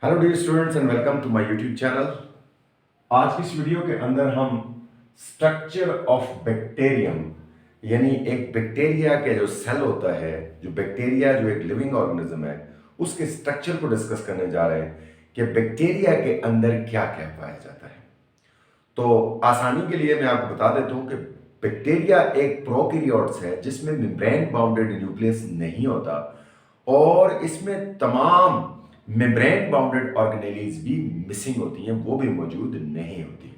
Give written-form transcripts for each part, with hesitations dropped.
Hello dear students and welcome to my YouTube channel. आज की इस वीडियो के अंदर हम स्ट्रक्चर ऑफ बैक्टीरियम यानी एक बैक्टीरिया के जो सेल होता है, जो बैक्टीरिया जो एक लिविंग ऑर्गेनिज्म है, उसके स्ट्रक्चर को डिस्कस करने जा रहे हैं कि बैक्टीरिया के अंदर क्या क्या पाया जाता है। तो आसानी के लिए मैं आपको बता देता हूं कि बैक्टीरिया एक प्रोकैरियोट्स है जिसमें मेम्ब्रेन बाउंडेड न्यूक्लियस नहीं होता और इसमें तमाम मेम्ब्रेन बाउंडेड ऑर्गेनेलीज भी मिसिंग होती हैं, वो भी मौजूद नहीं होती।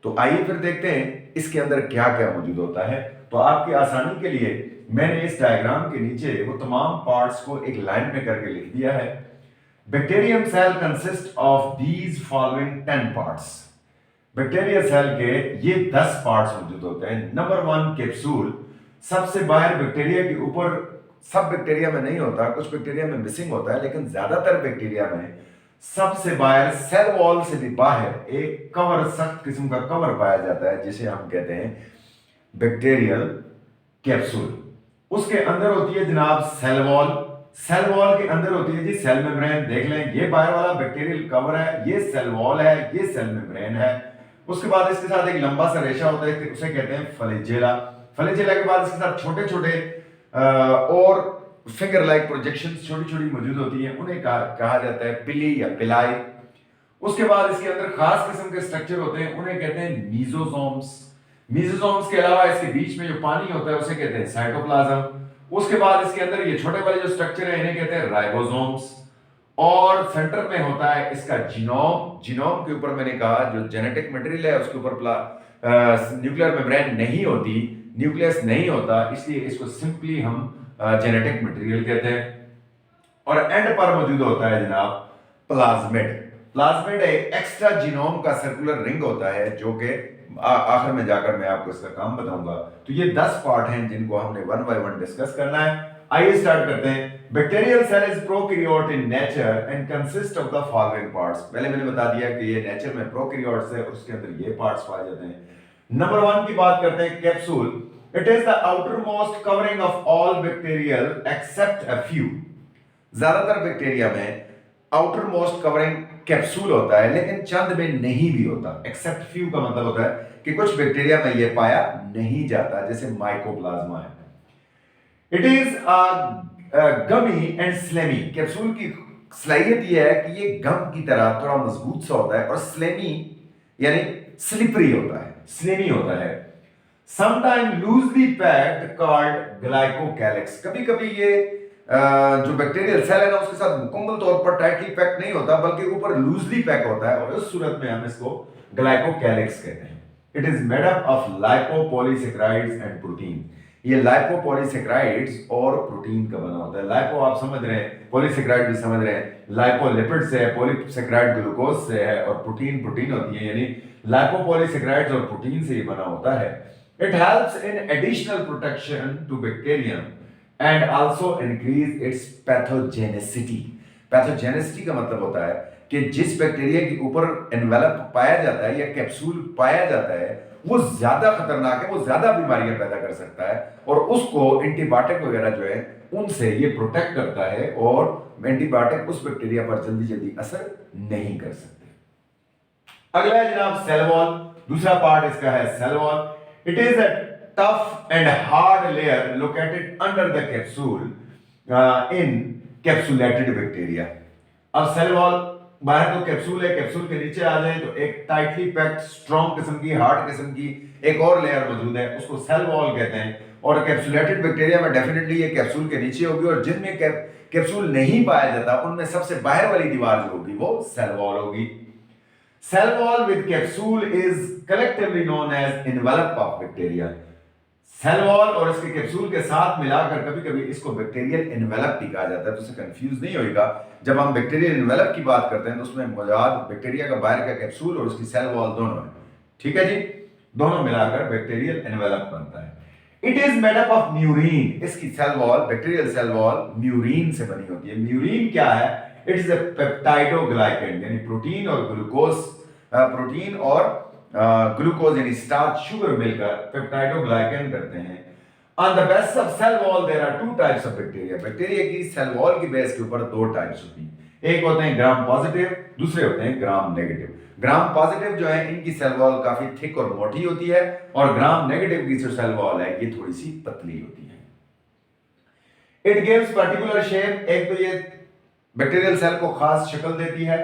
तो आइए फिर देखते हैं इसके अंदर क्या क्या मौजूद होता है। तो आपकी आसानी के लिए मैंने इस डायग्राम के नीचे वो तमाम पार्ट्स को एक लाइन में करके लिख दिया है। Bacterium cell consist of these following 10 parts. Bacteria cell के ये 10 पार्ट्स मौजूद होते हैं। नंबर 1 कैप्सूल, सबसे बाहर बैक्टीरिया के ऊपर, सब बैक्टीरिया में नहीं होता, कुछ बैक्टीरिया में मिसिंग होता है, लेकिन ज्यादातर बैक्टीरिया में सबसे बाहर सेल वॉल से भी बाहर एक कवर, सख्त किस्म का कवर पाया जाता है जिसे हम कहते हैं बैक्टीरियल कैप्सूल। उसके अंदर होती है जनाब सेल वॉल। सेल वॉल के अंदर होती है जी सेल मेम्ब्रेन। देख लें, ये बाहर वाला बैक्टीरियल कवर है, ये सेल वॉल है, ये सेल मेम्ब्रेन है। उसके बाद इसके साथ एक लंबा सा रेशा होता है, उसे कहते हैं फ्लैजेला। फ्लैजेला के बाद इसके साथ छोटे छोटे और फिंगर लाइक प्रोजेक्शंस छोटी छोटी मौजूद होती हैं, उन्हें कहा जाता है पिली या पिलाई। उसके बाद इसके अंदर खास किस्म के स्ट्रक्चर होते हैं, उन्हें कहते हैं मीजोसोम्स। मीजोसोम्स के अलावा इसके बीच में जो पानी होता है उसे कहते हैं साइटोप्लाज्म। उसके बाद इसके अंदर ये छोटे वाले जो स्ट्रक्चर है इन्हें कहते हैं राइबोसोम्स। और सेंटर में होता है इसका जीनोम। जीनोम के ऊपर मैंने कहा जो जेनेटिक मटेरियल है उसके ऊपर न्यूक्लियर मेम्ब्रेन नहीं होती, न्यूक्लियस नहीं होता, इसलिए इसको सिंपली हम जेनेटिक मटेरियल कहते हैं। और एंड पर मौजूद होता है जनाब प्लाज्मिड। प्लाज्मिड एक एक्स्ट्रा जीनोम का सर्कुलर रिंग होता है जो कि आखिर में जाकर मैं आपको इसका काम बताऊंगा। तो ये 10 पार्ट हैं जिनको हमने वन बाय वन डिस्कस करना है। आइए स्टार्ट करते हैं। Bacterial cell is prokaryote in nature and consist of the following parts. पहले मैंने बता दिया कि ये नेचर में प्रोकैरियोट्स है और उसके अंदर ये पार्ट्स पाए जाते हैं। नंबर 1 की बात करते हैं, capsule. It is the outermost covering of all bacterial except a few. ज्यादातर बैक्टीरिया में आउटर मोस्ट कवरिंग कैप्सूल होता है, लेकिन चंद में नहीं भी होता। एक्सेप्ट फ्यू का मतलब होता है कि कुछ बैक्टीरिया में यह पाया नहीं जाता, जैसे माइकोप्लाज्मा है। It is gummy and slimy. Capsule की सलाहियत यह है कि ये गम की तरह थोड़ा मजबूत सा होता है और स्लेमी यानी स्लिपरी होता है, स्लेमी होता है। Sometime loosely packed called glycocalyx. कभी कभी ये जो बैक्टीरियल सेल है ना उसके साथ मुकम्मल तौर पर टाइटली पैक नहीं होता, बल्कि ऊपर लूजली पैक होता है और उस सूरत में हम इसको ग्लाइकोकैलिक्स कहते हैं। It is made up of lipopolysaccharides and protein. ये लाइपोपॉलीसेकेराइड्स और प्रोटीन का बना होता है। लाइपो आप समझ रहे हैं, पॉलीसेकेराइड भी समझ रहे हैं। लाइपोलिपिड से है, पॉलीसेकेराइड ग्लूकोज से है और प्रोटीन प्रोटीन होती है, यानी लाइपोपॉलीसेकेराइड्स और प्रोटीन से ये बना होता है। It helps in additional protection to bacterium and also increase its pathogenicity. Pathogenicity का मतलब होता है कि जिस बैक्टीरिया के ऊपर एनवेलप पाया जाता है या कैप्सूल पाया जाता है वो ज्यादा खतरनाक है, वो ज्यादा बीमारियां पैदा कर सकता है और उसको एंटीबायोटिक वगैरह जो है उनसे ये प्रोटेक्ट करता है और एंटीबायोटिक उस बैक्टीरिया पर जल्दी जल्दी असर नहीं कर सकते। अगला है जनाब सेल वॉल। दूसरा पार्ट इसका है cell wall. It is a tough and hard layer located under the capsule in capsulated bacteria. अब सेल वॉल बाहर तो कैप्सूल है, कैप्सूल के नीचे आ जाए तो एक टाइटली पैक्ड स्ट्रॉन्ग किस्म की, हार्ड किस्म की एक और लेयर मौजूद है, उसको सेल वॉल कहते हैं। और कैप्सुलेटेड बैक्टीरिया में डेफिनेटली ये कैप्सूल के नीचे होगी और जिनमें कैप्सूल नहीं पाया जाता उनमें सबसे बाहर वाली दीवार जो होगी वो सेल वॉल होगी। Cell wall with capsule is collectively known as envelope of bacteria. Cell wall और इसके कैप्सूल के साथ मिलाकर कभी कभी इसको बैक्टीरियल एनवेलप भी कहा जाता है, तो इससे कंफ्यूज नहीं होएगा। जब हम बैक्टीरियल एनवेलप की बात करते हैं तो उसमें मौजूद बैक्टीरिया का बाहर का कैप्सूल और उसकी सेल वॉल दोनों है, ठीक है जी, दोनों मिलाकर बैक्टीरियल एनवेलप बनता है। It is made up of murein. इसकी cell wall, bacterial cell wall murein से बनी होती है। म्यूरिन क्या है? इट इज अ पेप्टाइडोग्लाइकेन, यानी प्रोटीन और ग्लूकोज, प्रोटीन और ग्लूकोज यानी स्टार्च, शुगर मिलकर पेप्टाइडोग्लाइकेन करते हैं। On the base of cell wall there are two types of bacteria. Bacteria की सेल वॉल की बेस के ऊपर दो टाइप्स होती हैं, एक होते हैं ग्राम पॉजिटिव, दूसरे होते हैं ग्राम नेगेटिव। ग्राम पॉजिटिव जो है इनकी सेल वॉल काफी थिक और मोटी होती है, और ग्राम नेगेटिव की जो सेल वॉल है ये थोड़ी सी पतली होती है। इट गिव्स पर्टिकुलर शेप, एक तो ये बैक्टीरियल सेल को खास शक्ल देती है,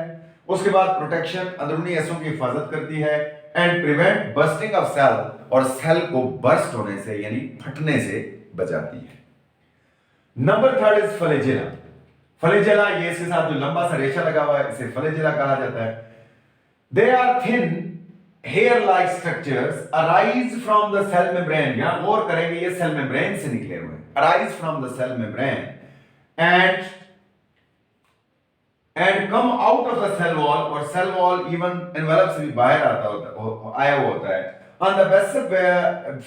उसके बाद प्रोटेक्शन, अंदरूनी हिस्सों की हिफाजत करती है, and prevent bursting of cell, और सेल को बर्स्ट होने से यानी फटने से बचाती है। Number third is flagella. Flagella ये इसके साथ जो लंबा सा रेशा लगा हुआ है इसे फ्लैजेला कहा जाता है। They are thin hair like structures arise from the cell membrane. यहां गौर करेंगे ये सेल मेम्ब्रेन से निकले हुए हैं, arise from the cell membrane and come out of the cell wall, और सेल वॉल इवन एनवेलप से भी बाहर आया हुआ होता है। On the basis of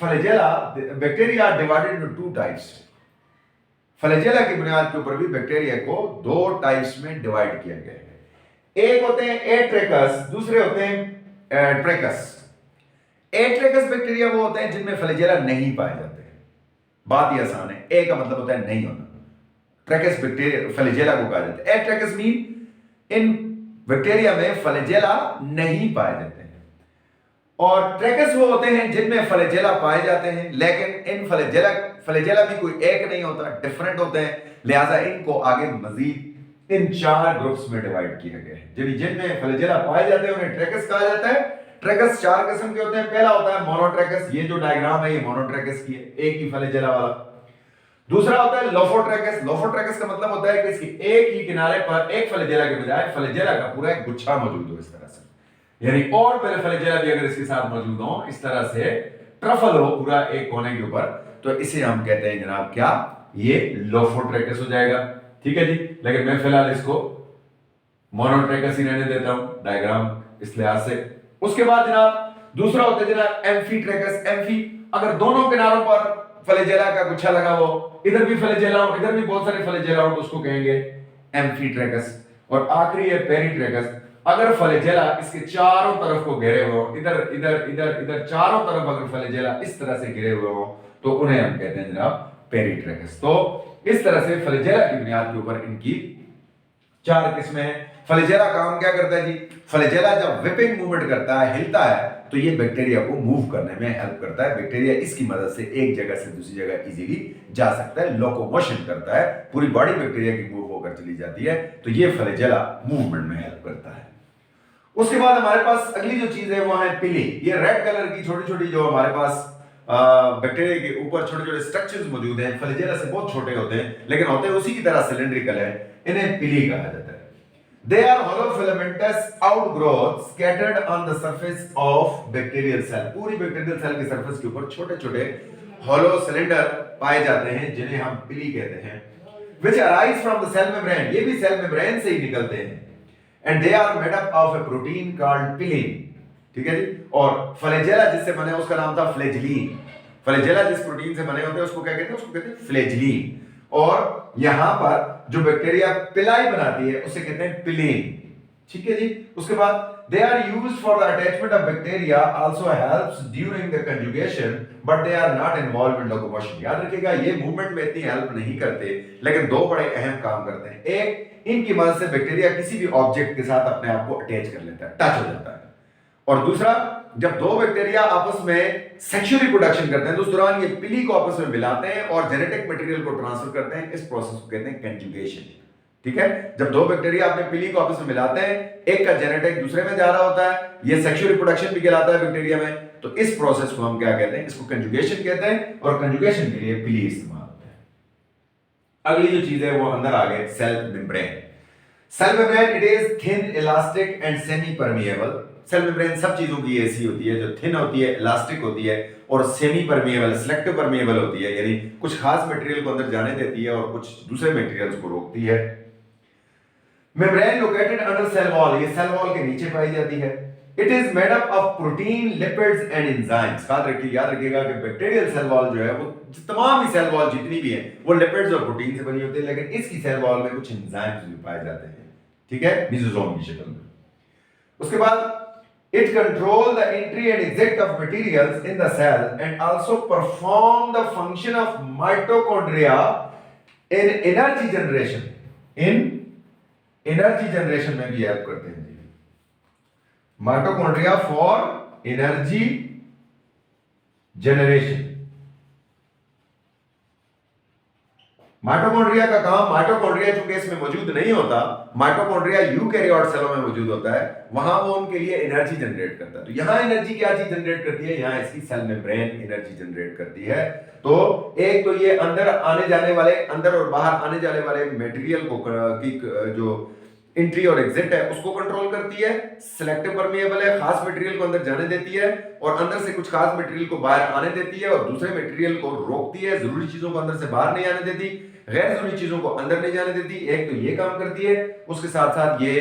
flagella bacteria are divided into two types. Flagella की बुनियाद के ऊपर भी बैक्टीरिया को दो टाइप्स में डिवाइड किया गया है। एक होते हैं एट्रेकस, दूसरे होते हैं ट्रेकस। एट्रेकस बैक्टीरिया वो होते हैं जिनमें फ्लैजेला नहीं पाए जाते हैं। बात ही आसान है, ए का मतलब होता है नहीं होना, ट्रेकस बैक्टीरिया फ्लैजेला को कहा जाता है। एट्रेकस मीन इन बैक्टीरिया में फ्लैजेला नहीं पाए जाते हैं, और ट्रेकस वो होते हैं जिनमें फ्लैजेला पाए जाते हैं, लेकिन इन फ्लैजेला भी कोई एक नहीं होता, डिफरेंट होते हैं, लिहाजा इनको आगे मजीद इन चार ग्रुप्स में डिवाइड किया गया है। जिनमें फ्लैजेला पाए जाते हैं उन्हें ट्रेकस कहा जाता है। ट्रेकस चार किस्म के होते हैं। पहला होता है मोनोट्रेकस, ये जो डायग्राम है ये मोनोट्रेकस की है, एक ही फ्लैजेला वाला। दूसरा होता है लोफोट्रेकस। लोफोट्रेकस का मतलब होता है कि इसकी एक ही किनारे पर एक फ्लैजेला के बजाय फ्लैजेला का पूरा एक गुच्छा मौजूद हो, इस तरह से, यानी और पहले फ्लैजेला भी अगर इसके साथ मौजूद हो, इस तरह से ट्रफल हो पूरा एक कोने के ऊपर, तो इसे हम कहते हैं जनाब क्या, ये लोफोट्रेकस हो जाएगा। ठीक है जी, लेकिन मैं फिलहाल इसको मोनोट्रेकस ही रहने देता हूं डायग्राम इस लिहाज से। उसके बाद जनाब दूसरा होता है जनाब एम्फीट्रेकस। एम्फी, अगर दोनों किनारों पर फ्लैजेला का गुच्छा लगा हो, इधर भी फ्लैजेला हो, इधर भी बहुत सारे फ्लैजेला हो, तो उसको कहेंगे एम्फीट्रेकस। और आखिरी है पेरीट्रेकस। अगर फ्लैजेला इसके चारों तरफ को घेरे हुए हो, इधर इधर इधर इधर चारों तरफ अगर फ्लैजेला इस तरह से घिरे हुए हो, तो उन्हें हम कहते हैं जनाब पेरीट्रेकस। तो इस तरह से फ्लैजेला की बुनियाद के ऊपर इनकी चार किस्में हैं। फ्लैजेला काम क्या करता है जी? फ्लैजेला जब विपिंग मूवमेंट करता है, हिलता है, तो ये बैक्टीरिया को मूव करने में हेल्प करता है। बैक्टीरिया इसकी मदद से एक जगह से दूसरी जगह इजीली जा सकता है, लोकोमोशन करता है, पूरी बॉडी बैक्टीरिया की मूव होकर चली जाती है, तो ये फ्लैजेला मूवमेंट में हेल्प करता है। उसके बाद हमारे पास अगली जो चीज है वो है पिली। ये रेड कलर की छोटी छोटी जो हमारे पास बैक्टीरिया के ऊपर छोटे छोटे स्ट्रक्चर्स मौजूद हैं, फ्लैजेला से बहुत छोटे होते हैं, लेकिन होते उसी की तरह सिलेंड्रिकल है, इन्हें पिली कहा जाता है। They are hollow filamentous outgrowth scattered on the surface of bacterial cell. पूरी बैक्टीरियल सेल के सरफेस के ऊपर छोटे छोटे hollow cylinder पाए जाते हैं, जिन्हें हम पिली कहते हैं, which arise from the cell membrane. ये भी सेल मेम्ब्रेन से ही निकलते हैं, and they are made up of a protein called pillin. ठीक है जी। और फ्लैजेला जिससे बने उसका नाम था फ्लैजलीन। फ्लैजेला जिस प्रोटीन से बने होते हैं उसको क्या कहते हैं? उसको कहते हैं फ्लैजलीन। और यहां पर जो बैक्टीरिया पिलाई बनाती है उसे कहते हैं पिलिन। ठीक है जी। उसके बाद they are used for the attachment of bacteria, also helps during the conjugation, but they are not involved in locomotion. याद रखिएगा ये मूवमेंट में इतनी हेल्प नहीं करते, लेकिन दो बड़े अहम काम करते हैं। एक, इनकी मदद से बैक्टीरिया किसी भी ऑब्जेक्ट के साथ अपने आप को अटैच कर लेता है, टच हो जाता है। और दूसरा, जब दो बैक्टीरिया आपस में सेक्सुअल रिप्रोडक्शन करते हैं तो उस दौरान ये पिली को आपस में मिलाते हैं और जेनेटिक मटेरियल को ट्रांसफर करते हैं। इस प्रोसेस को कहते हैं कंजुगेशन। ठीक है। जब दो बैक्टीरिया अपने पिली को आपस में मिलाते हैं, एक का जेनेटिक दूसरे में जा रहा होता है, ये सेक्सुअल रिप्रोडक्शन भी कहलाता है बैक्टीरिया में, तो इस प्रोसेस को हम क्या कहते हैं? इसको कंजुगेशन कहते हैं, और कंजुगेशन के लिए पिली इस्तेमाल होता है। अगली जो चीज है वो अंदर आ गए cell membrane. Cell membrane it is thin, elastic and semi permeable. Cell membrane सब चीजों की ऐसी होती है जो थिन होती है, इलास्टिक होती है और सेमी परमिएबल, सिलेक्टिव परमिएबल होती है, यानी कुछ खास मटेरियल को अंदर जाने देती है और कुछ दूसरे मटेरियल्स को रोकती है। Membrane located under cell wall, ये सेल वॉल के नीचे पाई जाती है। It is made up of protein, lipids and enzymes. याद रखिएगा कि बैक्टीरियल सेल वॉल जो है वो तमाम ही सेल वॉल जितनी भी है वो लिपिड्स और प्रोटीन से बनी होती है, लेकिन इसकी सेल वॉल में कुछ एंजाइम्स भी पाए जाते हैं। ठीक है, लिसोसोम की शक्ल में। उसके बाद it control the entry and exit of materials in the cell and also perform the function of mitochondria in energy generation. In energy generation में भी हेल्प करते हैं जी। Mitochondria for energy generation. Mitochondria का काम, माइटोकॉन्ड्रिया चूंकि इसमें मौजूद नहीं होता, माइटोकॉन्ड्रिया यूकैरियोट सेलों में मौजूद होता है, वहां वो उनके लिए एनर्जी जनरेट करता है। तो यहां एनर्जी क्या चीज जनरेट करती है? यहां इसकी सेल मेम्ब्रेन एनर्जी जनरेट करती है। तो एक तो ये अंदर आने जाने वाले, अंदर और बाहर आने जाने वाले मटेरियल को की जो एंट्री और एग्जिट है उसको कंट्रोल करती है। सिलेक्टिव परमिएबल है, खास मटेरियल को अंदर जाने देती है और अंदर से कुछ खास मटेरियल को बाहर आने देती है, और दूसरे मटेरियल को रोकती है। जरूरी चीजों को अंदर से बाहर नहीं आने देती, गैर जरूरी चीजों को अंदर नहीं जाने देती। एक तो ये काम करती है, उसके साथ साथ ये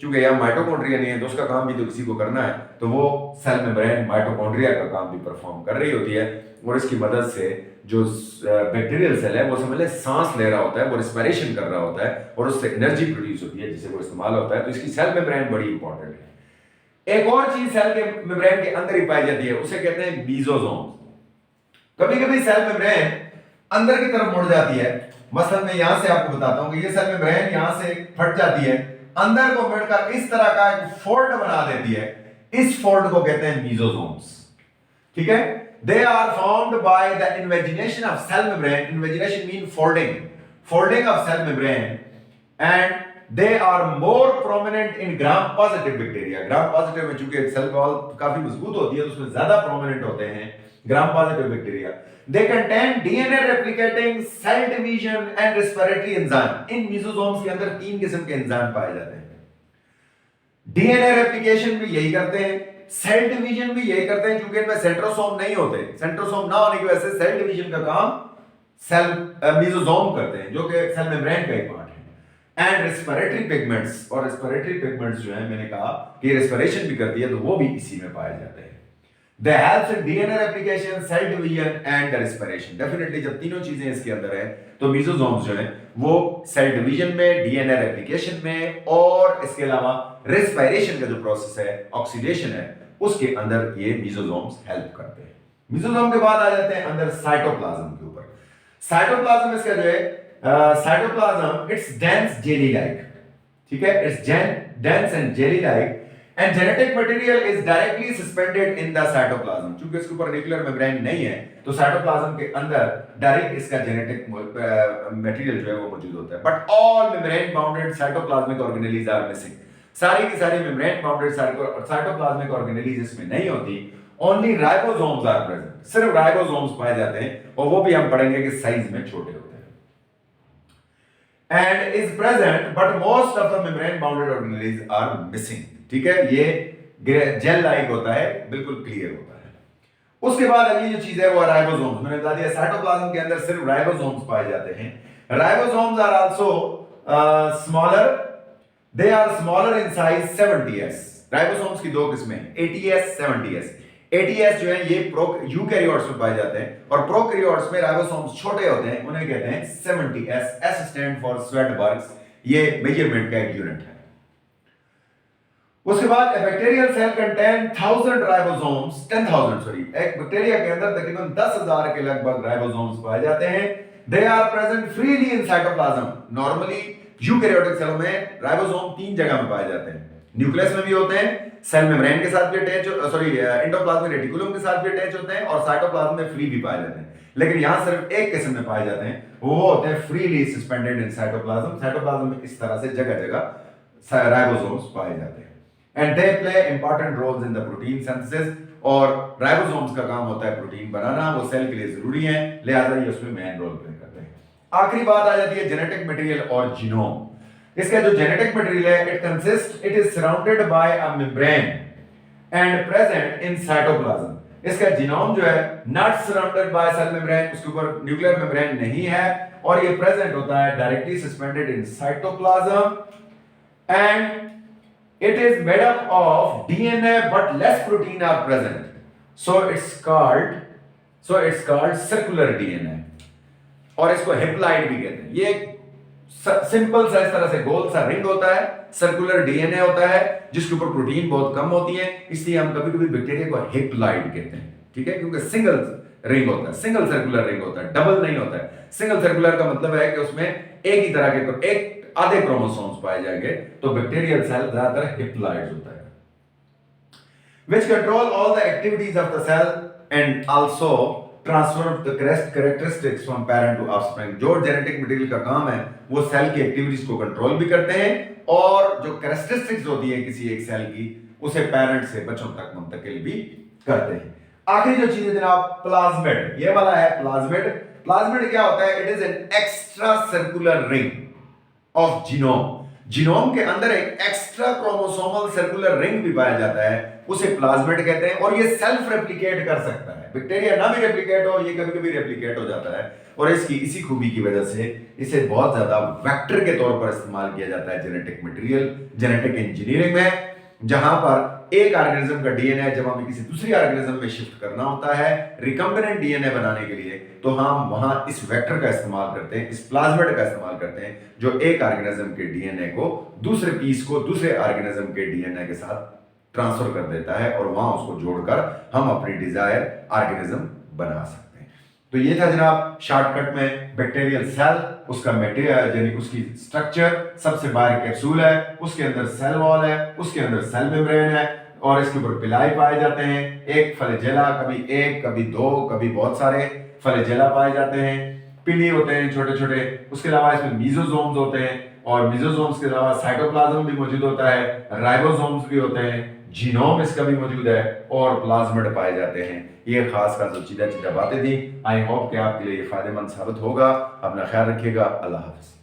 चूंकि यहां माइटोकॉन्ड्रिया नहीं है तो उसका काम भी तो किसी को करना है, तो वो सेल मेम्ब्रेन माइटोकॉन्ड्रिया का काम भी परफॉर्म कर रही होती है। और इसकी मदद से जो बैक्टीरियल सेल है वो समझ ले सांस ले रहा होता है, वो रेस्पिरेशन कर रहा होता है और उससे एनर्जी प्रोड्यूस होती है जिसे वो इस्तेमाल होता है। तो इसकी सेल मेम्ब्रेन बड़ी इंपॉर्टेंट है। एक और चीज सेल के मेम्ब्रेन के अंदर ही पाई जाती है, उसे कहते हैं मीसोसोम। कभी कभी सेल मेम्ब्रेन अंदर की तरफ मुड़ जाती है। मसलन मैं यहां से आपको बताता हूं कि ये सेल मेम्ब्रेन यहां से फट जाती है, अंदर को मुड़कर इस तरह का एक फोल्ड बना देती है। इस फोल्ड को कहते हैं मीसोसोम्स। ठीक है, they are formed by the invagination of cell membrane. Invagination mean folding of cell membrane, and they are more prominent in gram positive bacteria. gram positive में चूंकि सेल वॉल काफी मजबूत होती है तो उसमें ज्यादा प्रोमिनेंट होते हैं gram positive bacteria. They contain DNA replicating, cell division and respiratory enzyme. In mesosomes के अंदर 3 किस्म के एंजाइम पाए जाते हैं। डीएनए रेप्लिकेशन भी यही करते हैं, सेल डिवीजन भी यही करते हैं, क्योंकि इनमें सेंट्रोसोम नहीं होते। सेंट्रोसोम ना होने की वजह से सेल डिवीजन का काम सेल मेसोसोम करते हैं, जो कि सेल मेम्ब्रेन का ही पार्ट है। एंड रेस्पिरेटरी पिगमेंट्स, और रेस्पिरेटरी पिगमेंट्स जो है, मैंने कहा कि रेस्पिरेशन भी करती है, तो वो भी इसी में पाए जाते हैं। They helps in DNA replication, cell division and the respiration. Definitely जब तीनों चीजें इसके अंदर है तो मेसोसोम्स जो है वो सेल डिवीजन में, डीएनए रेप्लिकेशन में और इसके अलावा रेस्पिरेशन का जो प्रोसेस है, ऑक्सीडेशन है, उसके अंदर ये मेसोसोम्स हेल्प करते हैं। मेसोसोम के बाद आ जाते हैं अंदर साइटोप्लाज्म के ऊपर। साइटोप्लाज्म इसका जो है cytoplasm it's dense jelly like. ठीक है, it's dense and jelly like and genetic material is directly suspended in the cytoplasm. क्योंकि इसके ऊपर न्यूक्लियर मेम्ब्रेन नहीं है तो साइटोप्लाज्म के अंदर डायरेक्ट इसका जेनेटिक मटेरियल जो है वो मौजूद होता है। But all membrane bounded cytoplasmic organelles are missing. सारी की सारी मेम्ब्रेन बाउंडेड साइटोप्लाज्मिक ऑर्गेनेल्स इसमें नहीं होती। Only ribosomes are present. सिर्फ राइबोसोम्स पाए जाते हैं और वो भी हम पढ़ेंगे कि साइज में छोटे होते हैं। And is present but most of the membrane bounded organelles are missing. ठीक है, ये जेल लाइक होता है, बिल्कुल क्लियर होता है। उसके बाद अगली जो चीज है वो राइबोसोम्स। मैंने बता दिया साइटोप्लाज्म के अंदर सिर्फ राइबोसोम्स पाए जाते हैं। Ribosomes are also smaller, they are smaller in size 70s। Ribosomes की दो किस्में हैं, 80s 70s। 80s जो है ये यूकैरियोट्स में पाए जाते हैं और प्रोकैरियोट्स में राइबोसोम्स छोटे होते हैं, उन्हें कहते हैं 70s। S स्टैंड फॉर स्वेटबर्ग्स, ये मेजरमेंट का एक यूनिट है। उसके बाद bacterial cell contain 1000 ribosomes, 10,000 sorry. एक बैक्टीरिया के अंदर तकरीबन 10,000 के लगभग राइबोसोम्स पाए जाते हैं। They are present freely in cytoplasm. Normally eukaryotic सेलों में राइबोसोम 3 जगह में पाए जाते हैं, न्यूक्लियस में भी होते हैं, सेल मेम्ब्रेन के साथ भी अटैच एंडोप्लाज्मिक रेटिकुलम के साथ भी अटैच होते हैं और साइटोप्लाज्म में फ्री भी पाए जाते हैं। लेकिन यहां सिर्फ एक किस्म में पाए जाते हैं, वो होते हैं freely suspended in cytoplasm. Cytoplasm में इस तरह से जगह जगह राइबोसोम्स पाए जाते हैं। And they play important roles in the protein synthesis। और राइबोसोम्स का काम होता है प्रोटीन बनाना, वो सेल के लिए जरूरी है, लिहाजा ये उसमें मेन रोल प्ले करते हैं। आखिरी बात आ जाती है जेनेटिक मटेरियल और जीनोम। इसका जो जेनेटिक मटेरियल है it is surrounded by a membrane and present in cytoplasm. इसका जीनोम जो है not surrounded by cell membrane, उसके ऊपर न्यूक्लियर मेम्ब्रेन नहीं है और ये प्रेजेंट होता है directly suspended in cytoplasm and it is made up of DNA but less protein are present, so it's called circular DNA और इसको हेप्लाइड भी कहते हैं। ये सिंपल सा इस तरह से गोल सा रिंग होता है, सर्कुलर डीएनए होता है जिसके ऊपर प्रोटीन बहुत कम होती है, इसलिए हम कभी-कभी बैक्टीरिया को हेप्लाइड कहते हैं। ठीक है, क्योंकि सिंगल रिंग होता है, सिंगल सर्कुलर रिंग होता है, डबल नहीं होता है। सिंगल सर्कुलर का मतलब है कि उसमें एक ही तरह के एक आधे क्रोमोसोम्स पाए जाएंगे। तो बैक्टीरियल सेल ज्यादातर हैप्लॉइड्स होता है, which control all the activities of the cell and also transfer the characteristics from parent to offspring। जो जेनेटिक मटेरियल का काम है वो सेल की एक्टिविटीज को कंट्रोल भी करते हैं और जो कैरेक्टरिस्टिक्स होती है किसी एक सेल की उसे पेरेंट से बच्चों तक मुंतकिल भी करते हैं। आखिरी जो चीज है जनाब प्लाज्मिड, ये वाला है प्लाज्मिड। प्लाज्मिड क्या होता है? It is an extra circular ring of genome. Genome के अंदर एक एक्स्ट्रा क्रोमोसोमल सर्कुलर रिंग भी पाया जाता है, उसे प्लाज्मिड कहते हैं। और ये सेल्फ रेप्लिकेट कर सकता है, बैक्टीरिया ना भी रेप्लिकेट हो, ये कभी कभी रेप्लिकेट हो जाता है। और इसकी इसी खूबी की वजह से इसे बहुत ज्यादा वेक्टर के तौर पर इस्तेमाल किया जाता है जेनेटिक मटेरियल, जेनेटिक इंजीनियरिंग में, जहां पर एक ऑर्गेनिज्म का डीएनए जब हमें किसी दूसरी ऑर्गेनिज्म में शिफ्ट करना होता है रिकम्बिनेंट डीएनए बनाने के लिए, तो हम वहां इस वेक्टर का इस्तेमाल करते हैं, इस प्लाज्मिड का इस्तेमाल करते हैं, जो एक ऑर्गेनिज्म के डीएनए को दूसरे पीस को दूसरे ऑर्गेनिज्म के डीएनए के साथ ट्रांसफर कर देता है और वहां उसको जोड़कर हम अपनी डिजायर ऑर्गेनिज्म बना सकते हैं। तो ये था जनाब शॉर्टकट में बैक्टीरियल सेल, उसका मटेरियल यानी उसकी स्ट्रक्चर। सबसे बाहर कैप्सूल है, उसके अंदर सेल वॉल है, उसके अंदर सेल मेम्ब्रेन है और इसके ऊपर पिलाई पाए जाते हैं। एक फ्लैजेला, कभी एक कभी दो कभी बहुत सारे फ्लैजेला पाए जाते हैं, पिली होते हैं छोटे छोटे। उसके अलावा इसमें मीजोजोम्स होते हैं और मीजोजोम्स के अलावा साइटोप्लाज्म भी मौजूद होता है, राइबोसोम्स भी होते हैं, जीनोम इसका भी मौजूद है और प्लाज्मिड पाए जाते हैं। ये खास जो चीज़ें बातें थी। आई होप कि आपके लिए ये फायदेमंद साबित होगा। अपना ख्याल रखिएगा। अल्लाह हाफ़िज़।